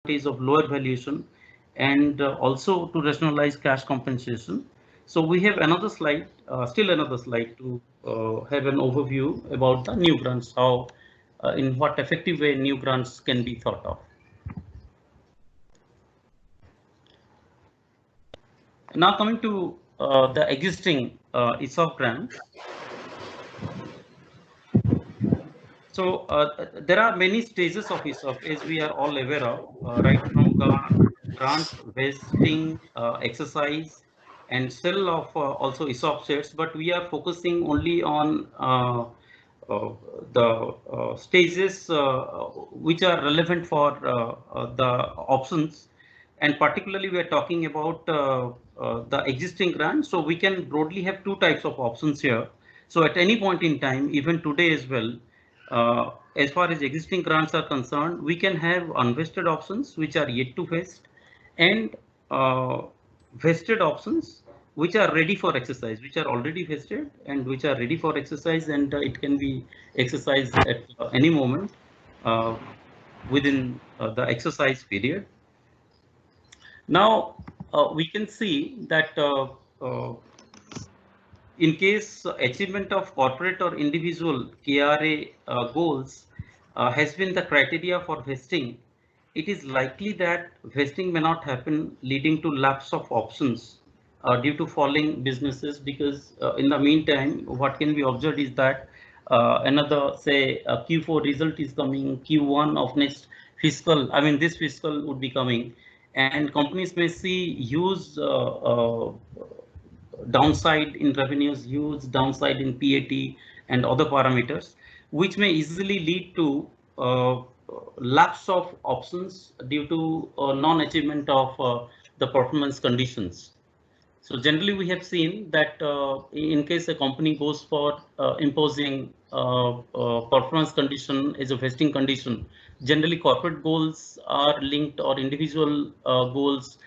of lower valuation and also to rationalize cash compensation. So we have another slide, still another slide to have an overview about the new grants, how in what effective way new grants can be thought of. Now coming to the existing ESOP grants. So there are many stages of ESOP, as we are all aware of, right from grant, vesting, exercise, and sale of also ESOP shares. But we are focusing only on the stages which are relevant for the options, and particularly we are talking about the existing grant. So we can broadly have two types of options here. So at any point in time, even today as well, as far as existing grants are concerned, we can have unvested options which are yet to vest, and vested options which are ready for exercise, which are already vested and which are ready for exercise, and it can be exercised at any moment within the exercise period. Now we can see that in case achievement of corporate or individual KRA goals has been the criteria for vesting, it is likely that vesting may not happen, leading to lapse of options due to falling businesses, because in the meantime, what can be observed is that another, say, Q4 result is coming, Q1 of next fiscal, I mean this fiscal would be coming, and companies may see huge downside in revenues, huge downside in PAT and other parameters, which may easily lead to lapse of options due to non-achievement of the performance conditions. So generally we have seen that in case a company goes for imposing performance condition as a vesting condition, generally corporate goals are linked, or individual goals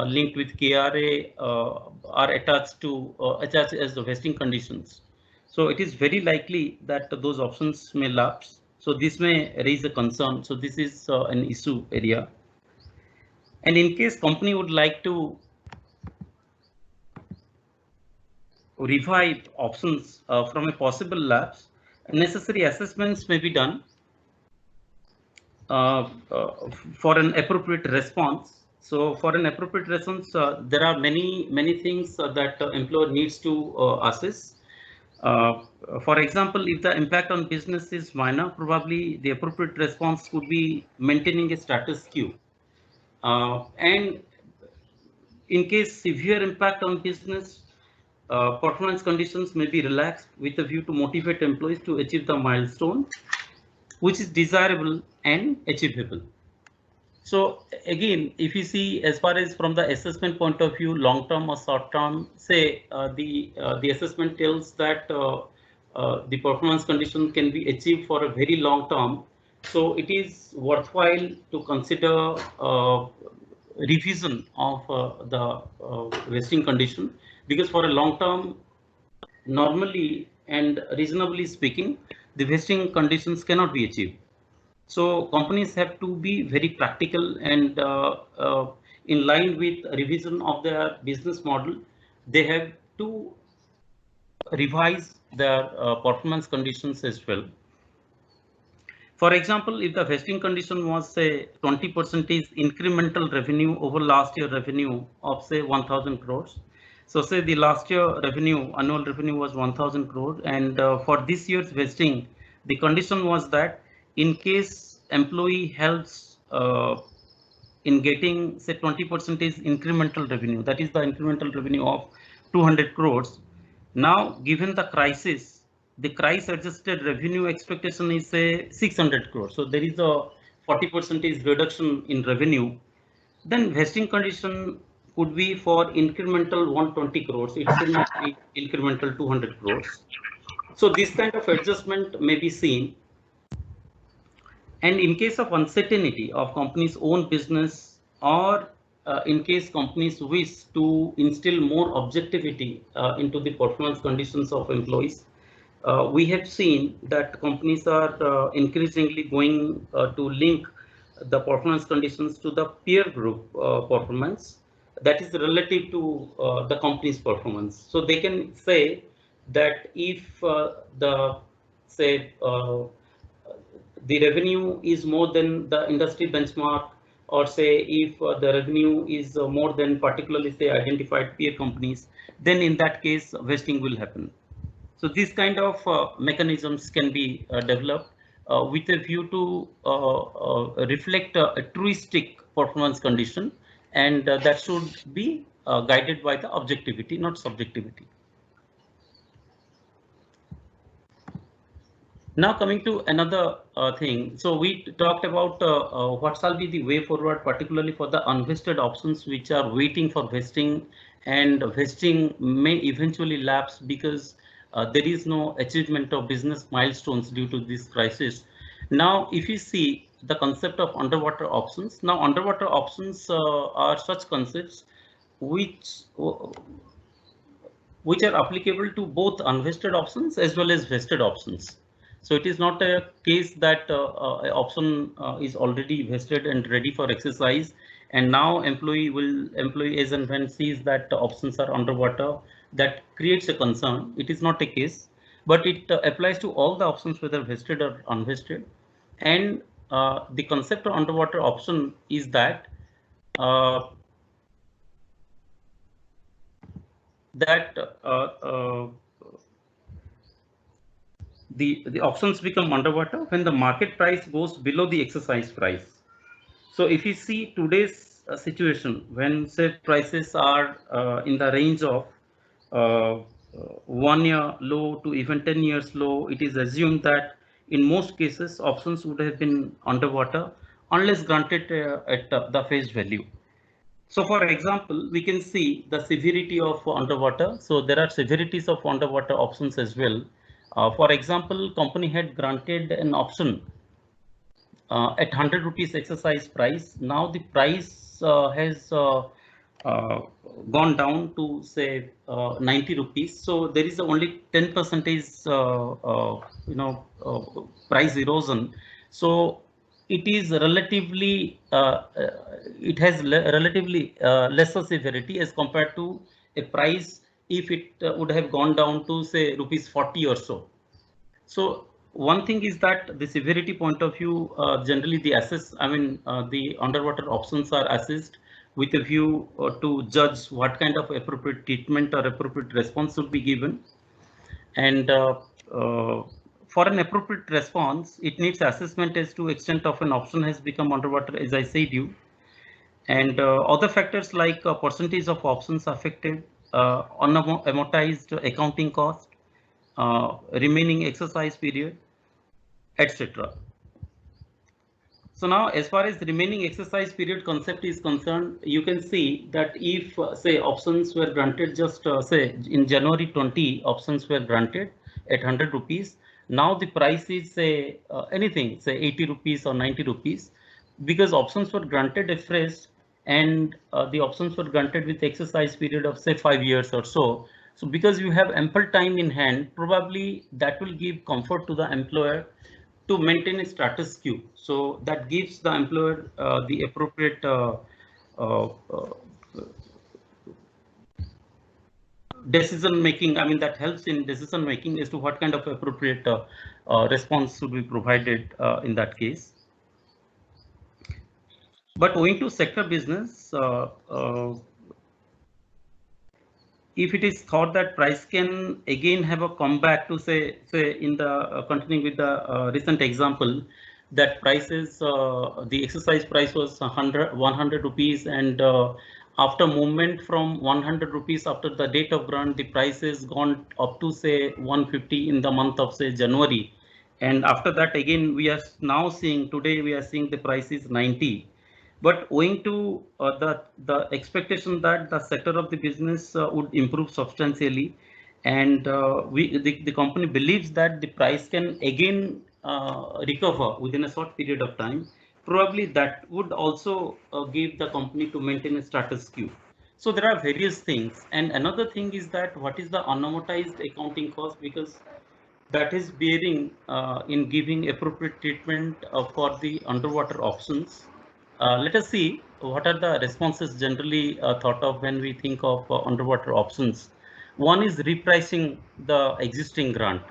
linked with KRA are attached as the vesting conditions. So it is very likely that those options may lapse. So this may raise a concern. So this is an issue area. And in case company would like to revive options from a possible lapse, necessary assessments may be done for an appropriate response. So for an appropriate response, there are many things that employer needs to assess. For example, if the impact on business is minor, probably the appropriate response would be maintaining a status quo. And in case severe impact on business, performance conditions may be relaxed with a view to motivate employees to achieve the milestone, which is desirable and achievable. So again, if you see, as far as from the assessment point of view, long term or short term, say the assessment tells that the performance condition can be achieved for a very long term. So it is worthwhile to consider revision of the vesting condition, because for a long term, normally and reasonably speaking, the vesting conditions cannot be achieved. So companies have to be very practical and in line with revision of their business model, they have to revise their performance conditions as well. For example, if the vesting condition was, say, 20% incremental revenue over last year revenue of, say, 1,000 crores. So say the last year revenue, annual revenue was 1,000 crores, and for this year's vesting, the condition was that in case employee helps in getting, say, 20% incremental revenue, that is the incremental revenue of 200 crores. Now, given the crisis, the price adjusted revenue expectation is, say, 600 crores. So there is a 40% reduction in revenue. Then vesting condition could be for incremental 120 crores. It should not be incremental 200 crores. So this kind of adjustment may be seen. And in case of uncertainty of company's own business, or in case companies wish to instill more objectivity into the performance conditions of employees, we have seen that companies are increasingly going to link the performance conditions to the peer group performance that is relative to the company's performance. So they can say that if the say the revenue is more than the industry benchmark, or say if the revenue is more than particularly say identified peer companies, then in that case vesting will happen. So these kind of mechanisms can be developed with a view to reflect a truistic performance condition, and that should be guided by the objectivity, not subjectivity. Now coming to another thing, so we talked about what shall be the way forward, particularly for the unvested options which are waiting for vesting, and vesting may eventually lapse because there is no achievement of business milestones due to this crisis. Now, if you see the concept of underwater options, now underwater options are such concepts which which are applicable to both unvested options as well as vested options. So it is not a case that an option is already vested and ready for exercise, and now employee as and when sees that the options are underwater, that creates a concern. It is not a case, but it applies to all the options whether vested or unvested. And the concept of underwater option is that uh, that the options become underwater when the market price goes below the exercise price. So if you see today's situation, when say prices are in the range of 1 year low to even 10 years low, it is assumed that in most cases options would have been underwater unless granted at the face value. So for example, we can see the severity of underwater. So there are severities of underwater options as well. For example, company had granted an option at 100 rupees exercise price. Now the price has uh, gone down to say 90 rupees. So there is only 10 percentage price erosion. So it is relatively it has relatively lesser severity as compared to a price if it would have gone down to say rupees 40 or so. So one thing is that the severity point of view, generally the the underwater options are assessed with a view to judge what kind of appropriate treatment or appropriate response should be given. And for an appropriate response, it needs assessment as to extent of an option has become underwater, as I said you. And other factors like percentage of options affected, unamortized accounting cost, remaining exercise period, etc. So now, as far as the remaining exercise period concept is concerned, you can see that if say options were granted just say in January 20, options were granted at 100 rupees. Now the price is say anything say 80 rupees or 90 rupees, because options were granted afresh, and the options were granted with exercise period of say 5 years or so. So because you have ample time in hand, probably that will give comfort to the employer to maintain a status quo. So that gives the employer the appropriate uh, uh, decision making. I mean, that helps in decision making as to what kind of appropriate response should be provided in that case. But owing to sector business, if it is thought that price can again have a comeback to say in the continuing with the recent example, that prices the exercise price was 100 rupees, and after movement from 100 rupees after the date of grant, the price has gone up to say 150 in the month of say January, and after that again we are now seeing, today we are seeing the price is 90. But owing to the expectation that the sector of the business would improve substantially, and the company believes that the price can again recover within a short period of time, probably that would also give the company to maintain a status quo. So there are various things, and another thing is that what is the unamortized accounting cost, because that is bearing in giving appropriate treatment for the underwater options. Let us see what are the responses generally thought of when we think of underwater options. One is repricing the existing grant.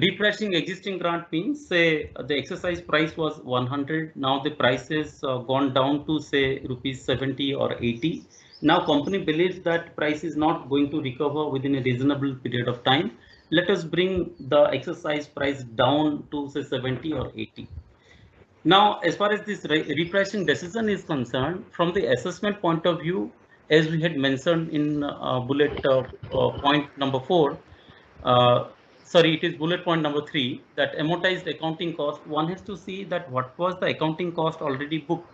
Repricing existing grant means, say, the exercise price was 100. Now the price has gone down to, say, rupees 70 or 80. Now company believes that price is not going to recover within a reasonable period of time. Let us bring the exercise price down to, say, 70 or 80. Now, as far as this repricing decision is concerned, from the assessment point of view, as we had mentioned in bullet point number 4, uh, sorry, it is bullet point number 3, that amortized accounting cost, one has to see that what was the accounting cost already booked.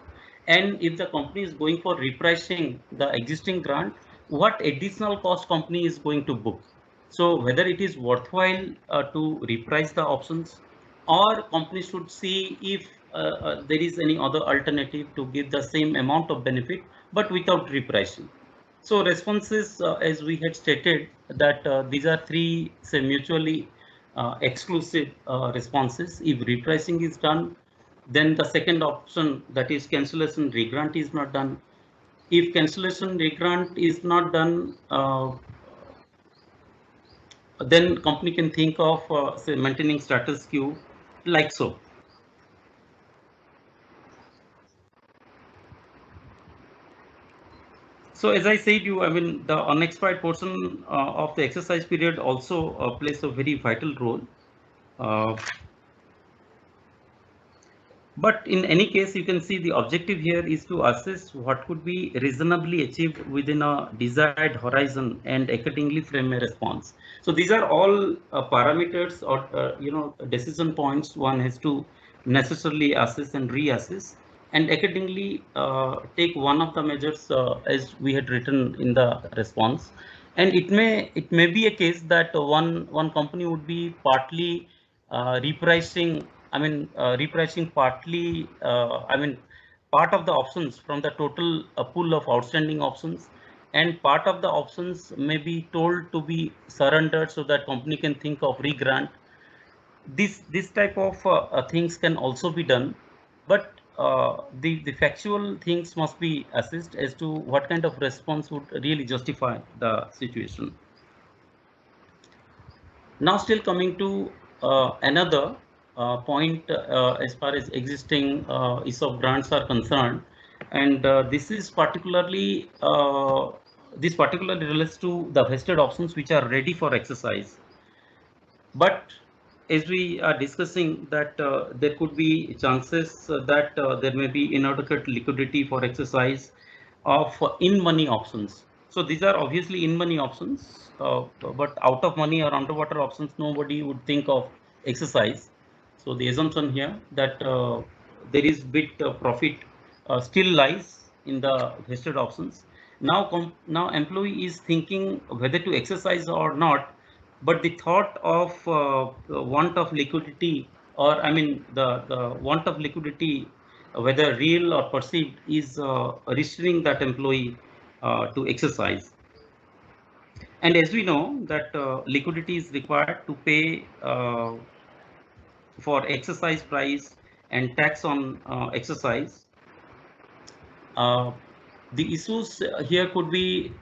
And if the company is going for repricing the existing grant, what additional cost company is going to book. So whether it is worthwhile to reprice the options, or company should see if there is any other alternative to give the same amount of benefit but without repricing. So responses, as we had stated, that these are three, say, mutually exclusive responses. If repricing is done, then the second option, that is cancellation regrant, is not done. If cancellation regrant is not done, then company can think of, say, maintaining status quo, like so. So as I said you, I mean, the unexpired portion of the exercise period also plays a very vital role. Uh, but in any case, you can see the objective here is to assess what could be reasonably achieved within a desired horizon and accordingly frame a response. So these are all parameters or decision points one has to necessarily assess and reassess, and accordingly take one of the measures as we had written in the response. And it may be a case that one company would be partly repricing, repricing partly, part of the options from the total pool of outstanding options, and part of the options may be told to be surrendered so that company can think of regrant. This type of things can also be done, but the factual things must be assessed as to what kind of response would really justify the situation. Now, still coming to another point as far as existing ESOP grants are concerned, and this particularly relates to the vested options which are ready for exercise. But as we are discussing that there could be chances that there may be inadequate liquidity for exercise of in-money options. So these are obviously in-money options, but out of money or underwater options, nobody would think of exercise. So the assumption here that there is bit profit still lies in the vested options. Now employee is thinking whether to exercise or not, but the thought of want of liquidity, or the want of liquidity, whether real or perceived, is restraining that employee to exercise. And as we know that liquidity is required to pay for exercise price and tax on exercise. uh, the issues here could be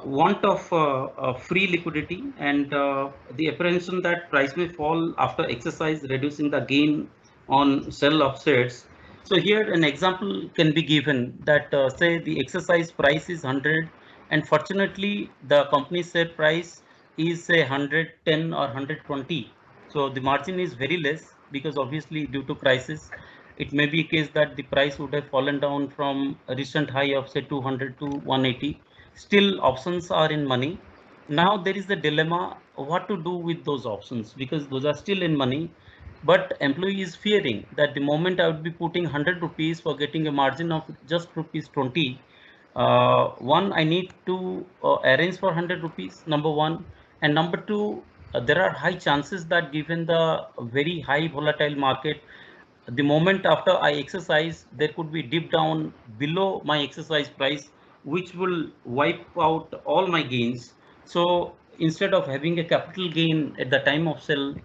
want of free liquidity, and the apprehension that price may fall after exercise, reducing the gain on sell of shares. So here an example can be given that say the exercise price is 100, and fortunately the company share price is, say, 110 or 120. So the margin is very less, because obviously due to crisis it may be a case that the price would have fallen down from a recent high of, say, 200 to 180. Still options are in money. Now there is a dilemma what to do with those options, because those are still in money, but employee is fearing that the moment I would be putting 100 rupees for getting a margin of just rupees 20, one, I need to arrange for 100 rupees, number one, and number two, there are high chances that given the very high volatile market, the moment after I exercise, there could be dip down below my exercise price, which will wipe out all my gains. So instead of having a capital gain at the time of sell,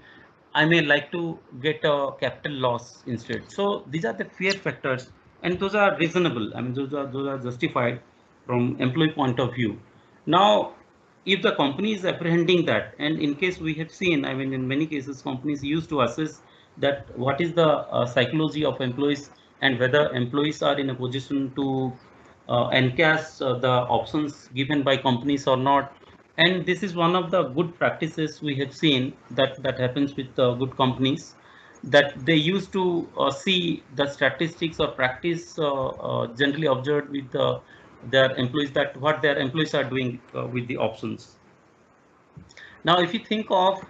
I may like to get a capital loss instead. So these are the fear factors, and those are reasonable. I mean, those are justified from employee point of view. Now, if the company is apprehending that, and in case we have seen, I mean, in many cases, companies used to assess that what is the psychology of employees and whether employees are in a position to encash the options given by companies or not. And this is one of the good practices we have seen that happens with good companies, that they used to see the statistics or practice generally observed with their employees, that what their employees are doing with the options. Now, if you think of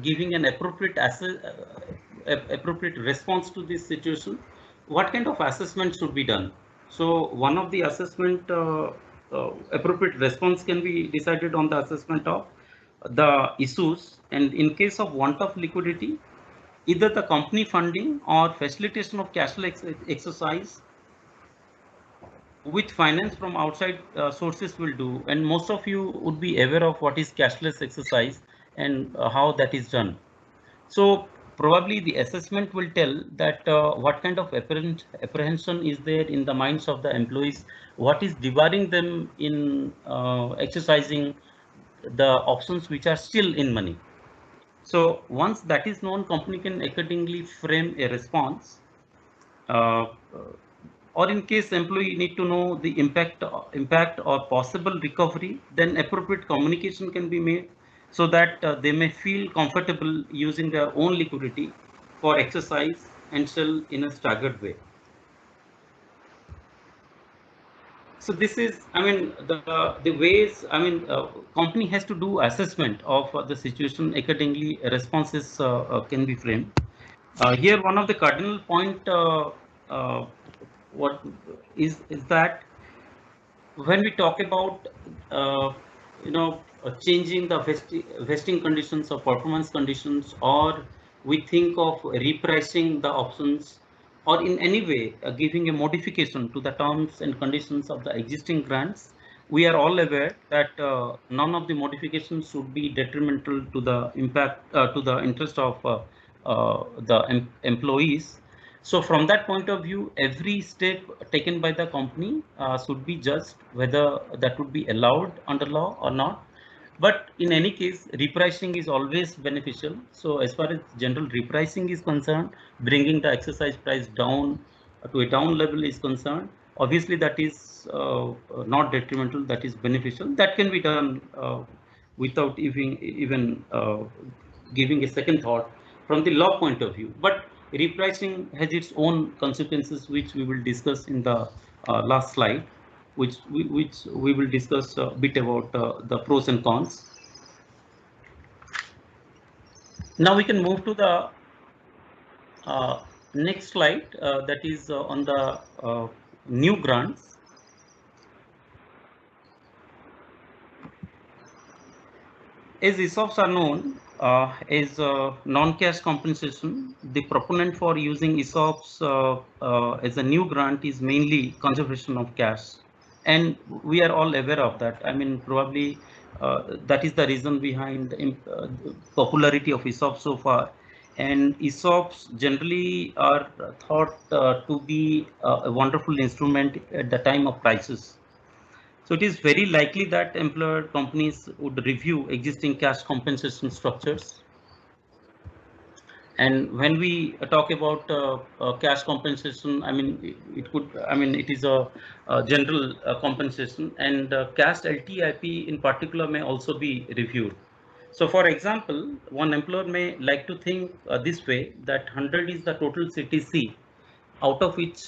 giving an appropriate response to this situation, what kind of assessment should be done? So, one of the assessment appropriate response can be decided on the assessment of the issues, and in case of want of liquidity, either the company funding or facilitation of cash flow exercise which finance from outside sources will do. And most of you would be aware of what is cashless exercise and how that is done. So probably the assessment will tell that what kind of apprehension is there in the minds of the employees, what is debarring them in exercising the options which are still in money. So once that is known, company can accordingly frame a response. Uh, or in case employee need to know the impact or possible recovery, then appropriate communication can be made so that they may feel comfortable using their own liquidity for exercise and sell in a staggered way. So this is, I mean, the ways, I mean, company has to do assessment of the situation, accordingly responses can be framed. Here one of the cardinal point uh, what is that when we talk about changing the vesting conditions or performance conditions, or we think of repricing the options, or in any way giving a modification to the terms and conditions of the existing grants, we are all aware that none of the modifications should be detrimental to the impact to the interest of the employees. So from that point of view, every step taken by the company should be judged whether that would be allowed under law or not. But in any case, repricing is always beneficial. So as far as general repricing is concerned, bringing the exercise price down to a down level is concerned, obviously that is not detrimental, that is beneficial. That can be done without even giving a second thought from the law point of view. But repricing has its own consequences, which we will discuss in the last slide, which we will discuss a bit about the pros and cons. Now we can move to the next slide, that is on the new grants. As ESOPs are known as non-cash compensation, the proponent for using ESOPs as a new grant is mainly conservation of cash. And we are all aware of that. I mean, probably that is the reason behind the popularity of ESOPs so far. And ESOPs generally are thought to be a wonderful instrument at the time of crisis. So it is very likely that employer companies would review existing cash compensation structures. And when we talk about cash compensation, I mean, it is a general compensation, and cash LTIP in particular may also be reviewed. So for example, one employer may like to think this way, that 100 is the total CTC, out of which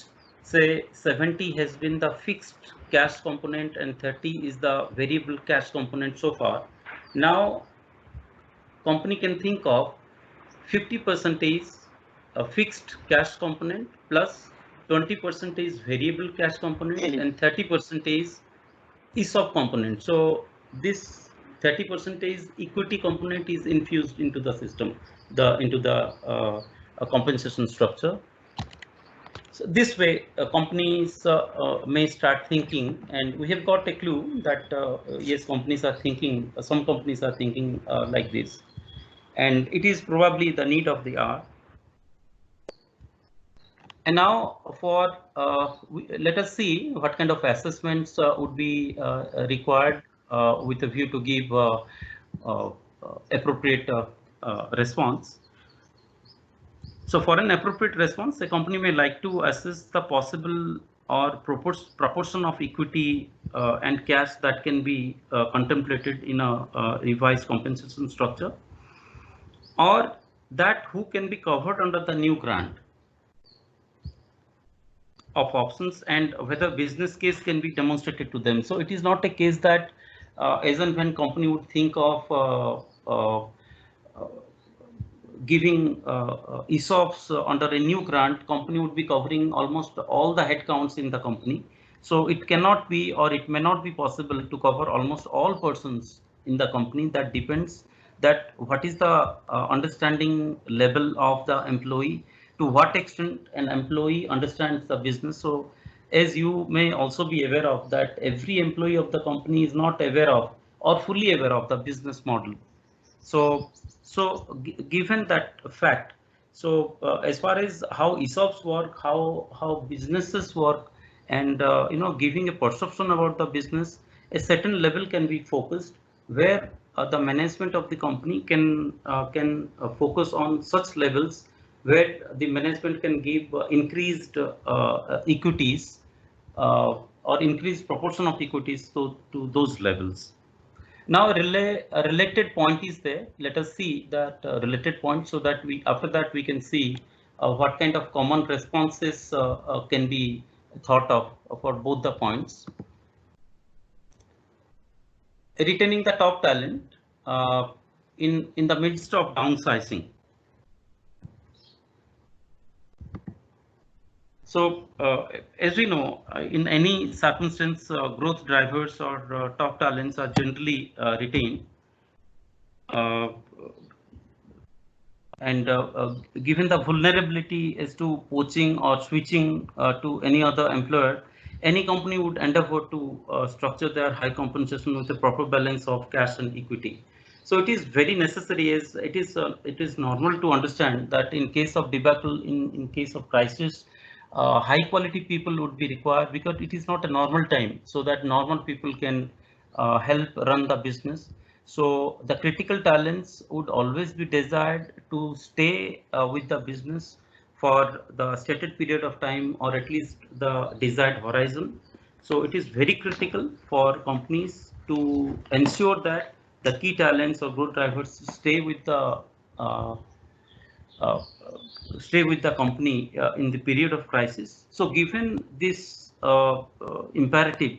say 70 has been the fixed cash component and 30 is the variable cash component so far. Now company can think of 50% a fixed cash component plus 20% variable cash component and 30% ESOP component. So this 30% equity component is infused into the system, into the compensation structure. So this way, companies may start thinking, and we have got a clue that yes, companies are thinking. Some companies are thinking like this. and it is probably the need of the hour. And now for let us see what kind of assessments would be required with a view to give uh, appropriate response. So for an appropriate response, a company may like to assess the possible or proportion of equity and cash that can be contemplated in a revised compensation structure, or that who can be covered under the new grant of options, and whether business case can be demonstrated to them. So it is not a case that as and when company would think of giving ESOPs under a new grant, company would be covering almost all the headcounts in the company. So it cannot be, or it may not be possible to cover almost all persons in the company. That depends that what is the understanding level of the employee, to what extent an employee understands the business. So as you may also be aware of that every employee of the company is not aware of or fully aware of the business model. So, given that fact, so as far as how ESOPs work, how businesses work, and giving a perception about the business, a certain level can be focused, where the management of the company can focus on such levels where the management can give increased equities or increased proportion of equities to those levels. Now a related point is there. Let us see that related point, so that we after that we can see what kind of common responses can be thought of for both the points. Retaining the top talent in the midst of downsizing. So as we know, in any circumstance, growth drivers or top talents are generally retained. And given the vulnerability as to poaching or switching to any other employer, any company would endeavor to structure their high compensation with a proper balance of cash and equity. So it is very necessary, as it is normal to understand that in case of debacle, in case of crisis, high quality people would be required, because it is not a normal time, so that normal people can help run the business. So the critical talents would always be desired to stay with the business for the stated period of time, or at least the desired horizon. So it is very critical for companies to ensure that the key talents or growth drivers uh, uh, stay with the company in the period of crisis. So given this imperative,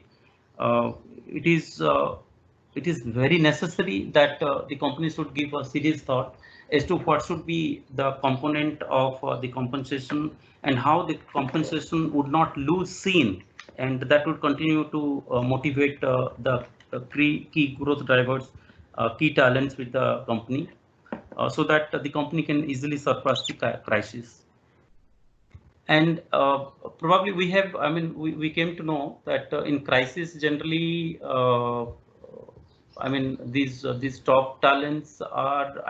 uh, it is uh, it is very necessary that the company should give a serious thought as to what should be the component of the compensation, and how the compensation would not lose scene, and that would continue to motivate the key growth drivers, key talents with the company, so that the company can easily surpass the crisis. And probably we came to know that in crisis generally, these top talents are,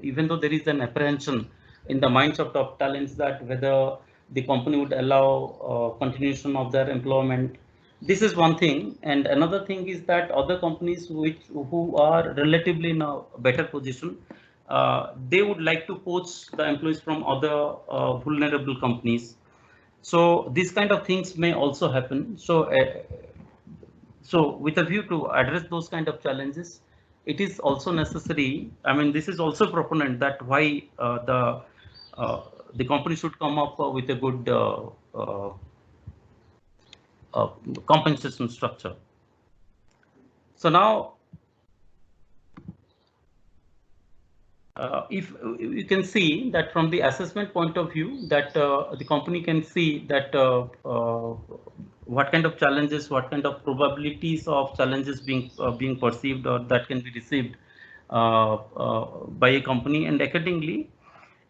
even though there is an apprehension in the minds of top talents that whether the company would allow continuation of their employment. This is one thing, and another thing is that other companies who are relatively in a better position, they would like to poach the employees from other vulnerable companies. So these kind of things may also happen. So with a view to address those kind of challenges, it is also necessary. This is also a proponent that why uh, the company should come up with a good uh, compensation structure. So now, if you can see that from the assessment point of view, that the company can see that what kind of challenges, what kind of probabilities of challenges being perceived or that can be received by a company, and accordingly,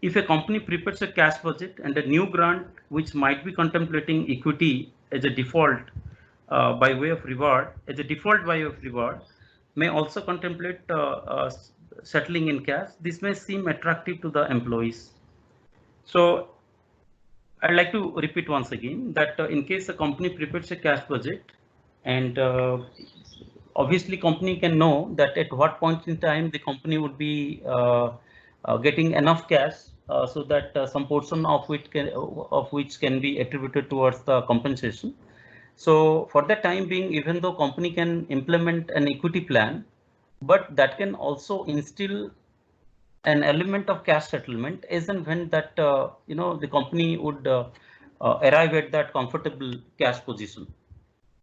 if a company prepares a cash budget and a new grant which might be contemplating equity as a default by way of reward, may also contemplate settling in cash, this may seem attractive to the employees. So I'd like to repeat once again that in case a company prepares a cash budget, and obviously company can know that at what point in time the company would be getting enough cash, so that some portion of which can be attributed towards the compensation. So for the time being, even though company can implement an equity plan, but that can also instill an element of cash settlement as and when that the company would arrive at that comfortable cash position.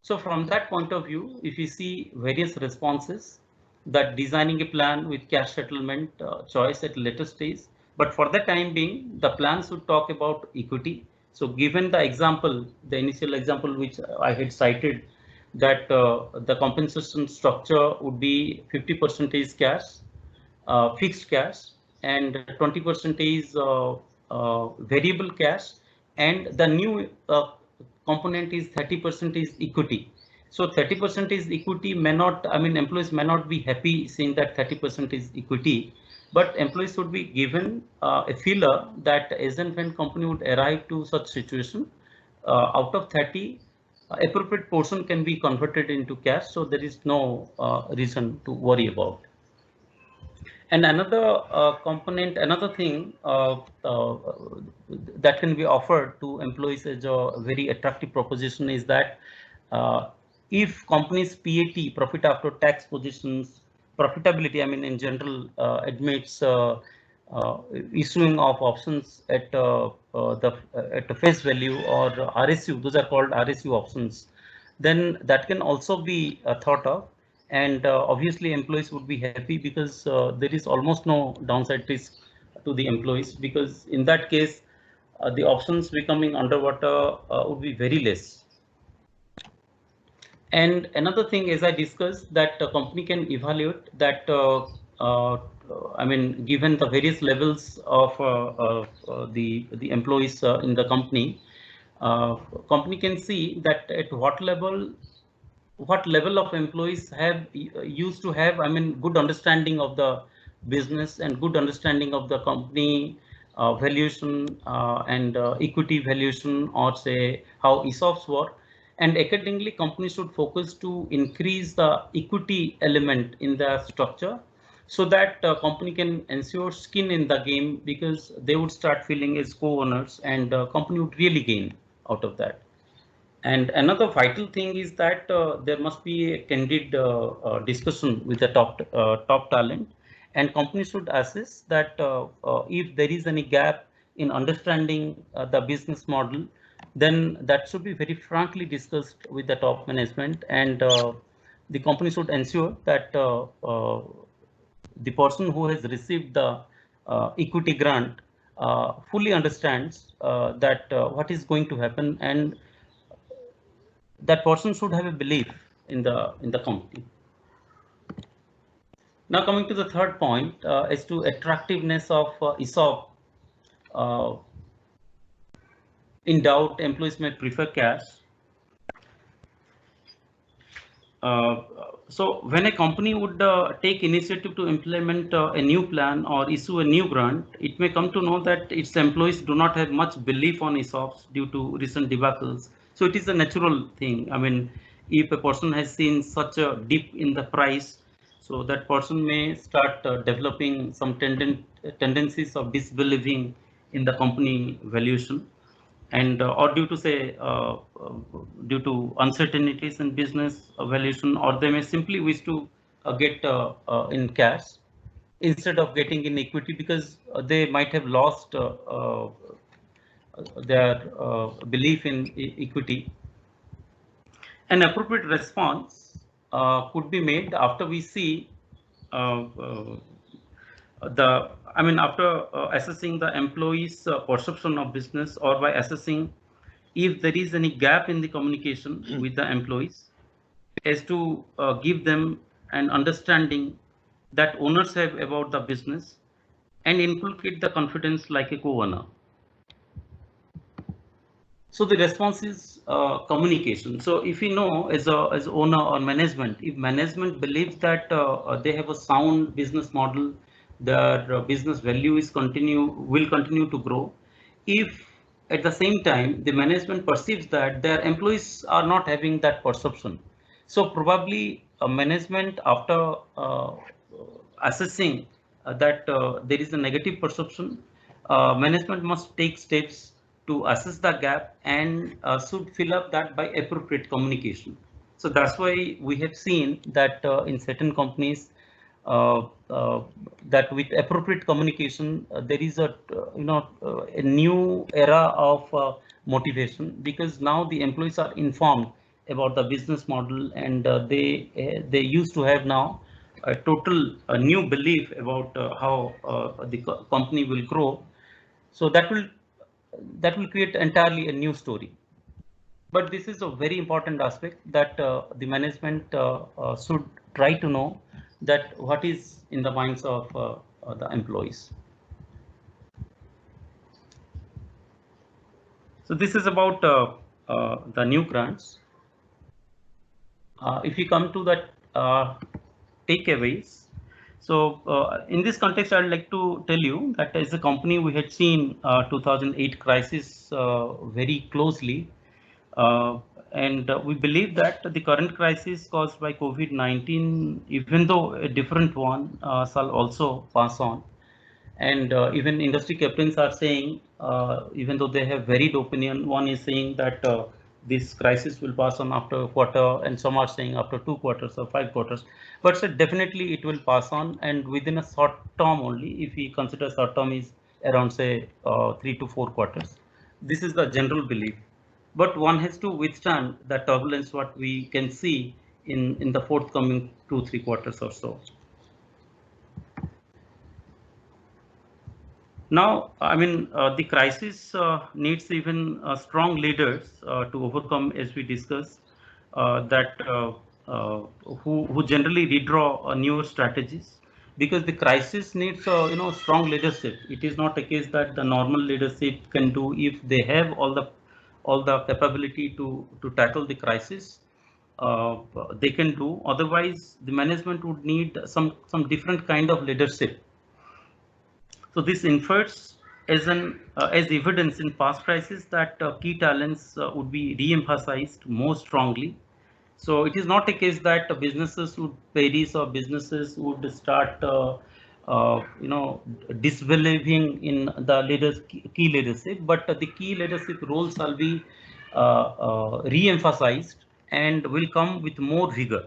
So from that point of view, if you see various responses, that designing a plan with cash settlement choice at later stage, but for the time being, the plan should talk about equity. So given the example, the initial example which I had cited, that the compensation structure would be 50% cash, fixed cash, and 20% is variable cash, and the new component is 30% is equity. So 30% is equity may not, I mean, employees may not be happy seeing that 30% is equity, but employees would be given a feeler that as and when company would arrive to such situation, out of 30, appropriate portion can be converted into cash. So there is no reason to worry about. And another component, another thing that can be offered to employees as a very attractive proposition is that if companies PAT, profit after tax positions, profitability, I mean in general, admits issuing of options at at face value or RSU, those are called RSU options, then that can also be thought of. And obviously employees would be happy because there is almost no downside risk to the employees, because in that case the options becoming underwater would be very less. And another thing, as I discussed, that a company can evaluate that I mean, given the various levels of the employees in the company, company can see that at what level of employees have used to have, I mean, good understanding of the business and good understanding of the company valuation and equity valuation, or say how ESOPs work. And accordingly, companies should focus to increase the equity element in the structure, so that company can ensure skin in the game, because they would start feeling as co-owners, and company would really gain out of that. And another vital thing is that there must be a candid discussion with the top talent, and companies should assess that if there is any gap in understanding the business model, then that should be very frankly discussed with the top management, and the company should ensure that the person who has received the equity grant fully understands that what is going to happen, and that person should have a belief in the company. Now coming to the third point, as to attractiveness of ESOP. In doubt, employees may prefer cash. So when a company would take initiative to implement a new plan or issue a new grant, it may come to know that its employees do not have much belief on ESOPs due to recent debacles. So it is a natural thing. I mean, if a person has seen such a dip in the price, so that person may start developing some tendencies of disbelieving in the company valuation, and or due to say due to uncertainties in business valuation, or they may simply wish to get in cash instead of getting in equity, because they might have lost their belief in equity. An appropriate response could be made after we see uh, uh, I mean, after assessing the employees' perception of business, or by assessing if there is any gap in the communication with the employees, as to give them an understanding that owners have about the business, and inculcate the confidence like a co-owner. So the response is communication. So if you know, as owner or management, if management believes that they have a sound business model, their business value is will continue to grow. If at the same time the management perceives that their employees are not having that perception, so probably management, after assessing that there is a negative perception, management must take steps to assess the gap and should fill up that by appropriate communication. So that's why we have seen that in certain companies, uh, uh, that with appropriate communication, there is a new era of motivation, because now the employees are informed about the business model, and they used to have now a new belief about how the company will grow. So that will create entirely a new story. But this is a very important aspect, that the management should try to know that what is in the minds of the employees. So this is about the new grants. If you come to that takeaways, so in this context, I'd like to tell you that as a company, we had seen 2008 crisis very closely. Uh, and we believe that the current crisis caused by COVID-19, even though a different one, shall also pass on. And even industry captains are saying, even though they have varied opinion, one is saying that this crisis will pass on after a quarter, and some are saying after 2 quarters or 5 quarters. But so definitely it will pass on, and within a short term only. If we consider short term is around, say, 3 to 4 quarters, this is the general belief. But one has to withstand the turbulence what we can see in the forthcoming 2 3 quarters or so. Now, I mean, the crisis needs even strong leaders to overcome, as we discussed, that who generally redraw newer strategies, because the crisis needs strong leadership. It is not a case that the normal leadership can do. If they have all the capability to tackle the crisis, uh, they can do. Otherwise, the management would need some different kind of leadership. So this infers as evidence in past crises that key talents would be re-emphasized more strongly. So it is not a case that businesses would perish, or businesses would start disbelieving in the key leadership, but the key leadership roles shall be re-emphasized and will come with more vigor.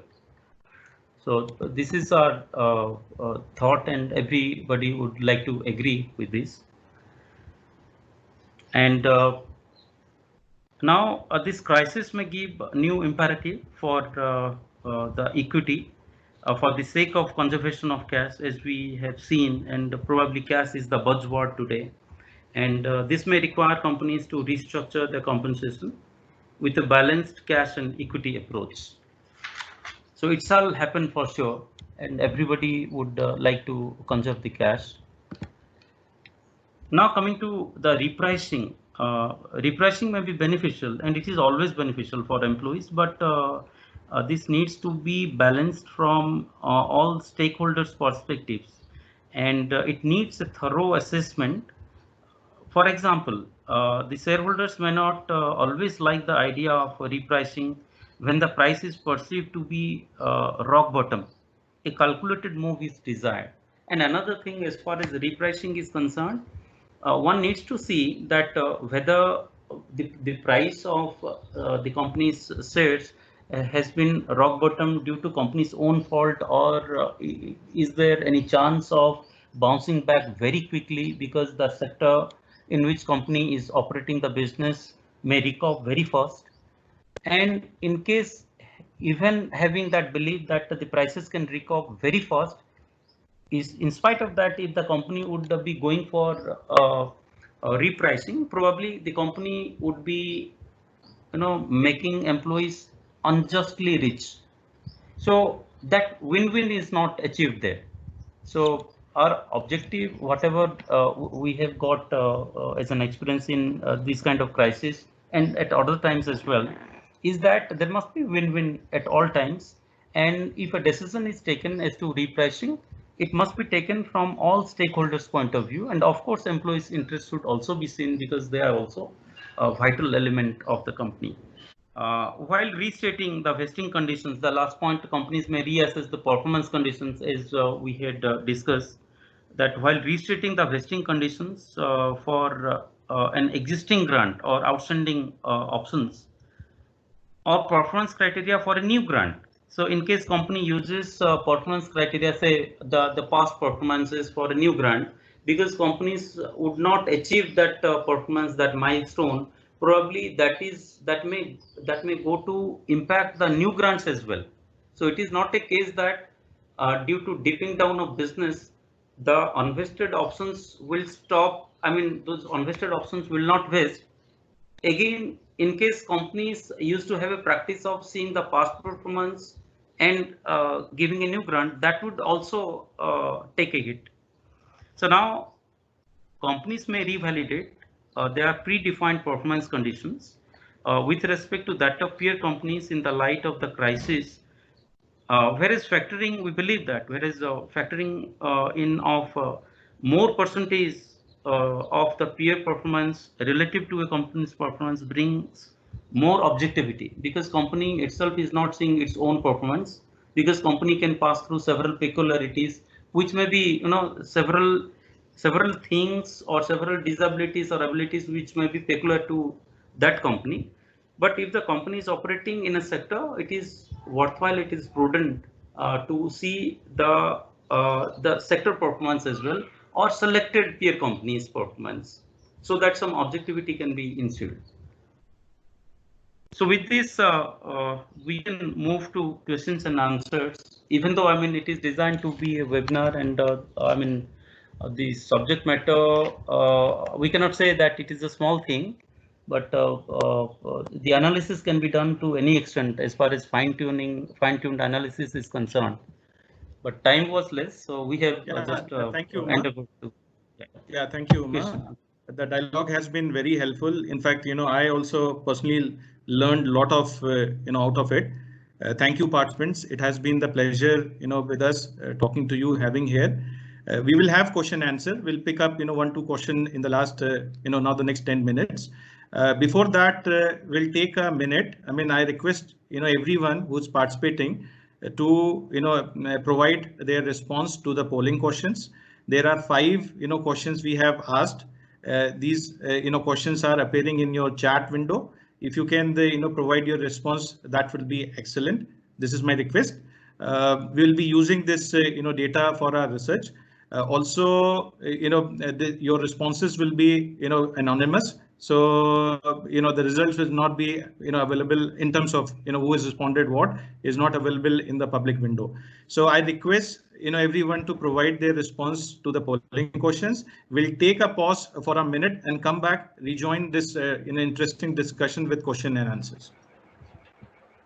So this is our thought, and everybody would like to agree with this. And now this crisis may give new imperative for the equity, for the sake of conservation of cash, as we have seen, and probably cash is the buzzword today. And this may require companies to restructure their compensation with a balanced cash and equity approach. So it shall happen for sure, and everybody would like to conserve the cash. Now coming to the repricing, repricing may be beneficial, and it is always beneficial for employees, but this needs to be balanced from all stakeholders' perspectives, and it needs a thorough assessment. For example, the shareholders may not always like the idea of repricing when the price is perceived to be rock bottom. A calculated move is desired. And another thing, as far as repricing is concerned, one needs to see that whether the price of the company's shares has been rock bottom due to company's own fault, or is there any chance of bouncing back very quickly, because the sector in which company is operating the business may recover very fast. And in case, even having that belief that the prices can recover very fast, is in spite of that, if the company would be going for repricing, probably the company would be making employees unjustly rich. So that win-win is not achieved there. So our objective, whatever we have got as an experience in this kind of crisis, and at other times as well, is that there must be win-win at all times. And if a decision is taken as to repricing, it must be taken from all stakeholders' point of view. And of course, employees' interests should also be seen because they are also a vital element of the company. While restating the vesting conditions, the last point, companies may reassess the performance conditions, as we had discussed, that while restating the vesting conditions for an existing grant or outstanding options or performance criteria for a new grant. So in case company uses performance criteria, say the past performances for a new grant, because companies would not achieve that performance, that milestone, probably that may go to impact the new grants as well. So it is not a case that due to dipping down of business, the unvested options will stop. I mean, those unvested options will not vest. Again, in case companies used to have a practice of seeing the past performance and giving a new grant, that would also take a hit. So now companies may revalidate their predefined performance conditions with respect to that of peer companies in the light of the crisis. Whereas factoring, we believe that, whereas factoring in of more percentage of the peer performance relative to a company's performance brings more objectivity, because company itself is not seeing its own performance, because company can pass through several peculiarities, which may be, several things or several disabilities or abilities which may be peculiar to that company. But if the company is operating in a sector, it is worthwhile, it is prudent to see the sector performance as well, or selected peer companies performance, so that some objectivity can be instilled. So with this, we can move to questions and answers. Even though, I mean, it is designed to be a webinar, and the subject matter, we cannot say that it is a small thing, but the analysis can be done to any extent as far as fine-tuned analysis is concerned. But time was less, so we have just thank you, handed over to. Yeah, thank you, Uma. The dialogue has been very helpful. In fact, I also personally learned a lot of, out of it. Thank you, participants. It has been the pleasure, with us talking to you, having here. We will have question answer. We'll pick up, 1-2 question in the last, now the next 10 minutes. Before that, we'll take a minute. I mean, I request, everyone who's participating to, provide their response to the polling questions. There are 5, questions we have asked. These, questions are appearing in your chat window. If you can, provide your response, that will be excellent. This is my request. We'll be using this, data for our research. Also, your responses will be, anonymous. So, the results will not be, available in terms of, who has responded what is not available in the public window. So I request, everyone to provide their response to the polling questions. We'll take a pause for a minute and come back, rejoin this interesting discussion with question and answers.